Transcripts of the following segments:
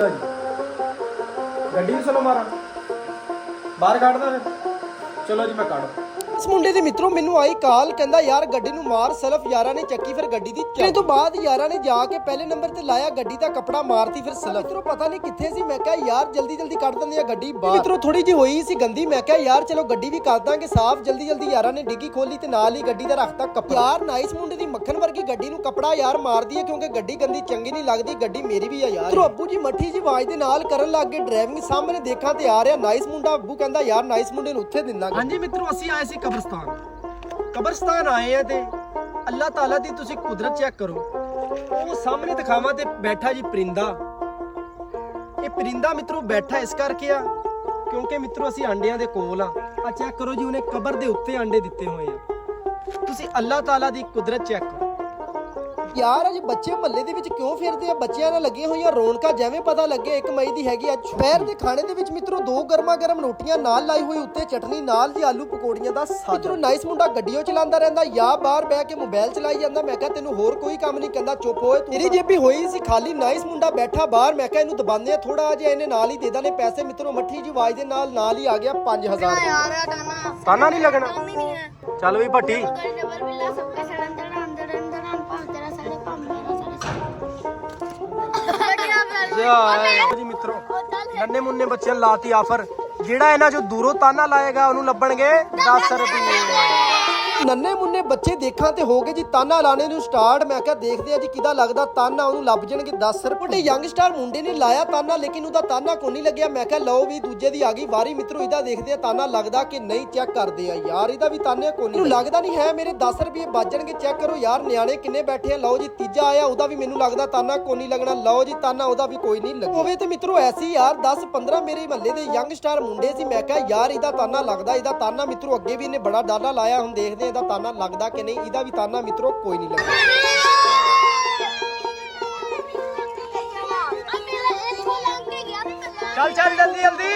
ਗੱਡੀ ਨੂੰ ਚਲੋ ਮਾਰਾਂ ਬਾਹਰ ਕੱਢਦਾ ਫਿਰ। ਚਲੋ ਜੀ ਮੈਂ ਕੱਢ। ਇਸ ਮੁੰਡੇ ਦੇ ਮਿੱਤਰੋਂ ਮੈਨੂੰ ਆਈ ਕਾਲ, ਕਹਿੰਦਾ ਯਾਰ ਗੱਡੀ ਨੂੰ ਮਾਰ। ਸਲਫ ਯਾਰਾਂ ਨੇ ਚੱਕੀ ਫਿਰ ਗੱਡੀ ਦੀ ਚਾਬੀ ਤੋਂ ਬਾਅਦ ਯਾਰਾਂ ਨੇ ਜਾ ਕੇ ਪਹਿਲੇ ਨੰਬਰ ਤੇ ਲਾਇਆ ਗੱਡੀ ਦਾ ਕੱਪੜਾ, ਮਾਰਤੀ ਫਿਰ ਸਲਫ। ਮਿੱਤਰੋਂ ਪਤਾ ਨਹੀਂ ਕਿੱਥੇ ਸੀ। ਮੈਂ ਕਿਹਾ ਯਾਰ ਜਲਦੀ ਜਲਦੀ ਕੱਢ ਦਿੰਦੇ ਆ ਗੱਡੀ ਬਾਹਰ। ਮਿੱਤਰੋਂ ਥੋੜੀ ਜਿਹੀ ਹੋਈ ਸੀ ਗੰਦੀ। ਮੈਂ ਕਿਹਾ ਯਾਰ ਚਲੋ ਗੱਡੀ ਵੀ ਕਰ ਦਾਂਗੇ ਸਾਫ਼। ਜਲਦੀ ਜਲਦੀ ਯਾਰਾਂ ਨੇ ਡਿੱਗੀ ਖੋਲੀ ਤੇ ਨਾਲ ਹੀ ਗੱਡੀ ਦਾ ਰੱਖਤਾ ਕੱਪੜਾ। ਯਾਰ ਨਾਈਸ ਮੁੰਡੇ ਦੀ ਮੱਖਣ ਵਰਗੀ ਗੱਡੀ ਨੂੰ ਕੱਪੜਾ ਯਾਰ ਮਾਰਦੀ ਹੈ, ਕਿਉਂਕਿ ਗੱਡੀ ਗੰਦੀ ਚੰਗੀ ਨਹੀਂ ਲੱਗਦੀ। ਗੱਡੀ ਮੇਰੀ ਵੀ ਆ ਯਾਰ। ਮਿੱਤਰੋਂ ਅੱਬੂ ਜੀ ਮੱਠੀ ਜੀ ਆਵਾਜ਼ ਦੇ ਨਾਲ ਕਰਨ ਲੱਗ ਗਏ ਡਰਾਈਵਿੰਗ। ਸਾਹਮਣੇ ਦੇਖਾਂ ਤੇ ਆ ਰਿਹਾ ਨਾਈਸ ਮੁੰਡਾ। ਅੱਬੂ ਕਹਿੰਦਾ ਯਾਰ ਨਾਈਸ ਮੁੰਡੇ ਨੂੰ ਉੱਥੇ ਦਿੰਦਾ। ਹਾਂਜੀ ਮਿੱਤਰੋ, ਅਸੀਂ ਆਏ ਸੀ ਕਬਰਸਤਾਨ ਆਏ ਆ ਤੇ ਅੱਲਾਹ ਤਾਲਾ ਦੀ ਤੁਸੀਂ ਕੁਦਰਤ ਚੈੱਕ ਕਰੋ। ਉਹ ਸਾਹਮਣੇ ਦਿਖਾਵਾਂ ਤੇ ਬੈਠਾ ਜੀ ਪਰਿੰਦਾ। ਇਹ ਪਰਿੰਦਾ ਮਿੱਤਰੋ ਬੈਠਾ ਇਸ ਕਰਕੇ ਆ ਕਿਉਂਕਿ ਮਿੱਤਰੋ ਅਸੀਂ ਆਂਡਿਆਂ ਦੇ ਕੋਲ ਆ ਚੈੱਕ ਕਰੋ ਜੀ, ਉਹਨੇ ਕਬਰ ਦੇ ਉੱਤੇ ਆਂਡੇ ਦਿੱਤੇ ਹੋਏ ਆ। ਤੁਸੀਂ ਅੱਲਾਹ ਤਾਲਾ ਦੀ ਕੁਦਰਤ ਚੈੱਕ ਕਰੋ। ਯਾਰ ਅੱਜ ਬੱਚੇ ਮਹੱਲੇ ਦੇ ਵਿੱਚ ਕਿਉਂ ਫਿਰਦੇ ਆ? ਬੱਚਿਆਂ ਨਾਲ ਲੱਗੀਆਂ ਹੋਈਆਂ ਰੌਣਕਾਂ, ਜਿਵੇਂ ਪਤਾ ਲੱਗੇ 1 ਮਈ ਦੀ ਹੈਗੀ ਅੱਜ। ਦੁਪਹਿਰ ਦੇ ਖਾਣੇ ਦੇ ਵਿੱਚ ਮਿੱਤਰੋ 2 ਗਰਮਾ ਗਰਮ ਰੋਟੀਆਂ ਨਾਲ ਲਾਈ ਹੋਈ, ਉੱਤੇ ਚਟਨੀ, ਨਾਲ ਜੀ ਆਲੂ ਪਕੌੜੀਆਂ ਦਾ ਸਾਥ। ਮਿੱਤਰੋ ਨਾਈਸ ਮੁੰਡਾ ਗੱਡੀਓ ਚਲਾਉਂਦਾ ਰਹਿੰਦਾ ਜਾਂ ਬਾਹਰ ਬਹਿ ਕੇ ਮੋਬਾਈਲ ਚਲਾਈ ਜਾਂਦਾ। ਮੈਂ ਕਿਹਾ ਤੈਨੂੰ ਹੋਰ ਕੋਈ ਕੰਮ ਨਹੀਂ? ਕਹਿੰਦਾ ਚੁੱਪ ਹੋਏ। ਤੇਰੀ ਜੇਬੀ ਹੋਈ ਸੀ ਖਾਲੀ। ਨਾਈਸ ਮੁੰਡਾ ਬੈਠਾ ਬਾਹਰ। ਮੈਂ ਕਿਹਾ ਇਹਨੂੰ ਦਬਾਉਂਦੇ ਆ ਥੋੜਾ ਜਿਹਾ, ਇਹਨੇ ਨਾਲ ਹੀ ਦੇ ਦੇਣੇ ਪੈਸੇ। ਮਿੱਤਰੋ ਮੱਠੀ ਜੀ ਆਵਾਜ਼ ਦੇ ਨਾਲ ਹੀ ਆ ਗਿਆ 5000। ਤਾਨਾ ਨਹੀਂ ਲੱਗਣਾ। ਚੱਲ ਵੀ ਭੱਟੀ। ਜੀ ਮਿੱਤਰੋ ਨੰਨੇ ਮੁੰਨੇ ਬੱਚਿਆਂ ਨੂੰ ਲਾਤੀ ਆਫਰ। ਜਿਹੜਾ ਇਹਨਾਂ ਚੋਂ ਦੂਰੋਂ ਤਾਨਾ ਲਾਏਗਾ ਉਹਨੂੰ ਲੱਭਣਗੇ 10 ਰੁਪਏ। ਨੰਨੇ ਮੁੰਨੇ ਬੱਚੇ ਦੇਖਾਂ ਤੇ ਹੋ ਗਏ ਜੀ ਤਾਨਾ ਲਾਣੇ ਨੂੰ ਸਟਾਰਟ। ਮੈਂ ਕਿਹਾ ਦੇਖਦੇ ਆ ਜੀ ਕਿਹਦਾ ਲੱਗਦਾ ਤਾਨਾ, ਉਹਨੂੰ ਲੱਭ ਜਾਣਗੇ 10 ਰੁਪਏ। ਯੰਗਸਟਰ ਮੁੰਡੇ ਨੇ ਲਾਇਆ ਤਾਨਾ, ਲੇਕਿਨ ਉਹਦਾ ਤਾਨਾ ਕੋਈ ਨਹੀਂ ਲੱਗਿਆ। ਮੈਂ ਕਿਹਾ ਲਓ ਵੀ ਦੂਜੇ ਦੀ ਆ ਗਈ ਵਾਰੀ। ਮਿੱਤਰੋ ਇਹਦਾ ਦੇਖਦੇ ਆ ਤਾਨਾ ਲੱਗਦਾ ਕਿ ਨਹੀਂ, ਚੈੱਕ ਕਰਦੇ ਆ। ਯਾਰ ਇਹਦਾ ਵੀ ਤਾਨੇ ਕੋਈ ਨਹੀਂ ਲੱਗਦਾ ਨਹੀਂ ਹੈ। ਮੇਰੇ 10 ਰੁਪਏ ਬਚ ਜਾਣਗੇ। ਚੈੱਕ ਕਰੋ ਯਾਰ ਨਿਆਣੇ ਕਿੰਨੇ ਬੈਠੇ ਆ। ਲਓ ਜੀ ਤੀਜਾ ਆਇਆ, ਉਹਦਾ ਵੀ ਮੈਨੂੰ ਲੱਗਦਾ ਤਾਨਾ ਕੋਈ ਨਹੀਂ ਲੱਗਣਾ। ਲਓ ਜੀ ਤਾਨਾ ਉਹਦਾ ਵੀ ਕੋਈ ਨਹੀਂ ਲੱਗਣਾ ਹੋਵੇ ਤੇ ਮਿੱਤਰੋ ਐਸੀ ਯਾਰ 10-15 ਮੇਰੇ ਮਹੱਲੇ ਦੇ ਯੰਗਸਟਰ ਮੁੰਡੇ ਸੀ। ਮੈਂ ਕਿਹਾ ਯਾਰ ਇਹਦਾ ਤਾਨਾ ਲੱਗਦਾ। ਇਹਦਾ ਤਾਨਾ ਮਿੱਤਰੋ ਅੱਗੇ ਵੀ ਇਹਨੇ ਬੜਾ ਡਾਲਾ ਲਾਇਆ, ਹੁਣ ਦੇਖਦੇ ਇਹਦਾ ਤਾਨਾ ਲੱਗਦਾ ਕਿ ਨਹੀਂ। ਇਹਦਾ ਵੀ ਤਾਨਾ ਮਿੱਤਰੋ ਕੋਈ ਨਹੀਂ ਲੱਗਦਾ। ਚੱਲ ਚੱਲ ਜਲਦੀ ਜਲਦੀ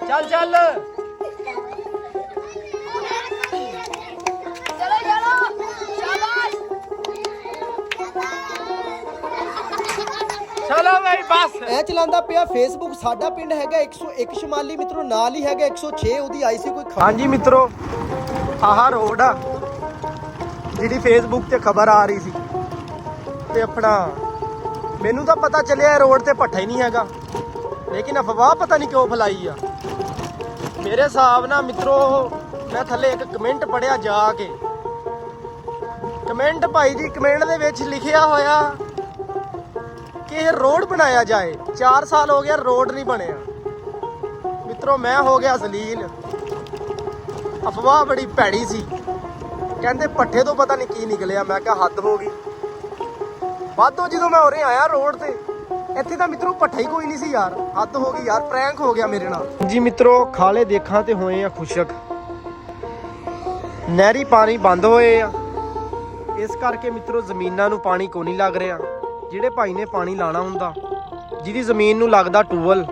ਚੱਲ ਚੱਲ। ਚਲੋ ਬਈ ਬਸ। ਐ ਚਲਾਉਂਦਾ ਪਿਆ ਫੇਸਬੁੱਕ। ਸਾਡਾ ਪਿੰਡ ਹੈਗਾ 101 ਸ਼ਮਾਲੀ ਮਿੱਤਰੋ, ਨਾਲ ਹੀ ਹੈਗਾ 106। ਉਹਦੀ ਆਈ ਸੀ ਕੋਈ ਹਾਂਜੀ ਮਿੱਤਰੋ, ਆਹ ਰੋਡ ਆ ਜਿਹੜੀ ਫੇਸਬੁੱਕ ਤੇ ਖਬਰ ਆ ਰਹੀ ਸੀ ਤੇ ਆਪਣਾ ਮੈਨੂੰ ਤਾਂ ਪਤਾ ਚੱਲਿਆ ਰੋਡ ਤੇ ਭੱਠਾ ਹੀ ਨਹੀਂ ਹੈਗਾ, ਲੇਕਿਨ ਅਫਵਾਹ ਪਤਾ ਨਹੀਂ ਕਿਉਂ ਫੈਲਾਈ ਆ। ਮੇਰੇ ਹਿਸਾਬ ਨਾਲ ਮਿੱਤਰੋ ਮੈਂ ਥੱਲੇ ਇੱਕ ਕਮੈਂਟ ਪੜਿਆ ਜਾ ਕੇ। ਕਮੈਂਟ ਭਾਈ ਜੀ, ਕਮੈਂਟ ਦੇ ਵਿੱਚ ਲਿਖਿਆ ਹੋਇਆ ਕਿ ਇਹ ਰੋਡ ਬਣਾਇਆ ਜਾਏ। 4 ਸਾਲ ਹੋ ਗਿਆ ਰੋਡ ਨਹੀਂ ਬਣਿਆ। ਮਿੱਤਰੋ ਮੈਂ ਹੋ ਗਿਆ ਜ਼ਲੀਲ। ਅਫਵਾਹ ਬੜੀ ਭੈੜੀ ਸੀ, ਕਹਿੰਦੇ ਪੱਠੇ ਤੋਂ ਪਤਾ ਨਹੀਂ ਕੀ ਨਿਕਲਿਆ। ਮੈਂ ਕਿਹਾ ਹੱਦ ਹੋ ਗਈ। ਬਾਅਦੋਂ ਜਦੋਂ ਮੈਂ ਉਰੇ ਆਇਆ ਰੋਡ ਤੇ, ਇੱਥੇ ਤਾਂ ਮਿੱਤਰੋ ਪੱਠਾ ਹੀ ਕੋਈ ਨਹੀਂ ਸੀ ਯਾਰ। ਹੱਦ ਹੋ ਗਈ ਯਾਰ, ਪ੍ਰੈਂਕ ਹੋ ਗਿਆ ਮੇਰੇ ਨਾਲ ਜੀ। ਮਿੱਤਰੋ ਖਾਲੇ ਦੇਖਾਂ ਤੇ ਹੋਏ ਆ ਖੁਸ਼ਕ। ਨਹਿਰੀ ਪਾਣੀ ਬੰਦ ਹੋਏ ਆ, ਇਸ ਕਰਕੇ ਮਿੱਤਰੋ ਜ਼ਮੀਨਾਂ ਨੂੰ ਪਾਣੀ ਕੋਈ ਨਹੀਂ ਲੱਗ ਰਿਹਾ। ਜਿਹੜੇ ਭਾਈ ਨੇ ਪਾਣੀ ਲਾਣਾ ਹੁੰਦਾ, ਜਿਹਦੀ ਜ਼ਮੀਨ ਨੂੰ ਲੱਗਦਾ ਟੂਵਲ,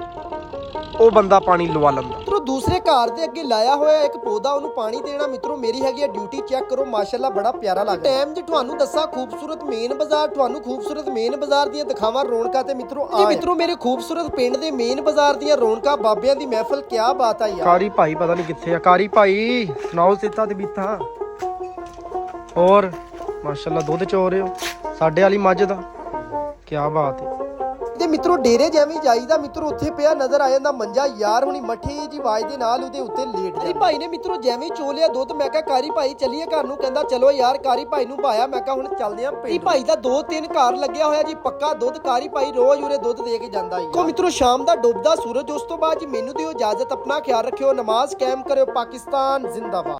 ਉਹ ਬੰਦਾ ਪਾਣੀ ਲਵਾ ਲੈਂਦਾ। ਮਿੱਤਰੋ ਦੂਸਰੇ ਘਰ ਦੇ ਅੱਗੇ ਲਾਇਆ ਹੋਇਆ ਇੱਕ ਪੌਦਾ, ਉਹਨੂੰ ਪਾਣੀ ਦੇਣਾ ਮਿੱਤਰੋ ਮੇਰੀ ਹੈਗੀ ਆ ਡਿਊਟੀ। ਚੈੱਕ ਕਰੋ ਮਾਸ਼ਾਅੱਲਾ ਬੜਾ ਪਿਆਰਾ ਲੱਗਦਾ। ਟਾਈਮ ਜੇ ਤੁਹਾਨੂੰ ਦੱਸਾਂ ਖੂਬਸੂਰਤ ਮੇਨ ਬਾਜ਼ਾਰ, ਤੁਹਾਨੂੰ ਖੂਬਸੂਰਤ ਮੇਨ ਬਾਜ਼ਾਰ ਦੀਆਂ ਦਿਖਾਵਾਂ ਰੌਣਕਾਂ ਤੇ ਮਿੱਤਰੋ ਮਿੱਤਰੋ ਮੇਰੇ ਖੂਬਸੂਰਤ ਪਿੰਡ ਦੇ ਮੇਨ ਬਾਜ਼ਾਰ ਦੀਆਂ ਰੌਣਕਾਂ, ਬਾਬਿਆਂ ਦੀ ਮਹਿਫਲ, ਕਿਆ ਬਾਤ ਆ ਯਾਰ। ਕਾਰੀ ਭਾਈ ਪਤਾ ਨਹੀਂ ਕਿੱਥੇ ਆ। ਕਾਰੀ ਭਾਈ ਸੁਣਾਓ ਸਿੱਤਾ ਤੇ ਬੀਤਾ। ਹੋਰ ਮਾਸ਼ਾਅੱਲਾ ਦੁੱਧ ਚੋ ਰਹੇ ਹੋ ਸਾਡੇ ਵਾਲੀ ਮੱਝ ਦਾ, ਕਿਆ ਬਾਤ ਹੈ। ਤੇ ਮਿੱਤਰੋ ਡੇਰੇ ਜਿਵੇਂ ਜਾਈਦਾ ਮਿੱਤਰੋ, ਉੱਥੇ ਪਿਆ ਨਜ਼ਰ ਆ ਜਾਂਦਾ ਮੰਜਾ। ਯਾਰ ਹੁਣੀ ਮੱਠੀ ਜੀ ਆਵਾਜ਼ ਦੇ ਨਾਲ ਉਹਦੇ ਉੱਤੇ ਲੇਟ ਜਾ। ਭਾਈ ਨੇ ਮਿੱਤਰੋ ਜਿਵੇਂ ਚੋਲਿਆ ਦੁੱਧ। ਮੈਂ ਕਿਹਾ ਕਾਰੀ ਭਾਈ ਚੱਲੀਏ ਘਰ ਨੂੰ। ਕਹਿੰਦਾ ਚਲੋ ਯਾਰ। ਕਾਰੀ ਭਾਈ ਨੂੰ ਭਾਇਆ। ਮੈਂ ਕਿਹਾ ਹੁਣ ਚੱਲਦੇ ਆਂ ਪਿੰਡ। ਭਾਈ ਦਾ 2-3 ਘਰ ਲੱਗਿਆ ਹੋਇਆ ਜੀ ਪੱਕਾ ਦੁੱਧ। ਕਾਰੀ ਭਾਈ ਰੋਜ਼ ਉਰੇ ਦੁੱਧ ਦੇ ਕੇ ਜਾਂਦਾ ਕੋ ਮਿੱਤਰੋ ਸ਼ਾਮ ਦਾ ਡੁੱਬਦਾ ਸੂਰਜ। ਉਸ ਤੋਂ ਬਾਅਦ ਜੀ ਮੈਨੂੰ ਦਿਓ ਇਜਾਜ਼ਤ। ਆਪਣਾ ਖਿਆਲ ਰੱਖਿਓ, ਨਮਾਜ਼ ਕਾਇਮ ਕਰਿਓ। ਪਾਕਿਸਤਾਨ ਜ਼ਿੰਦਾਬਾਦ।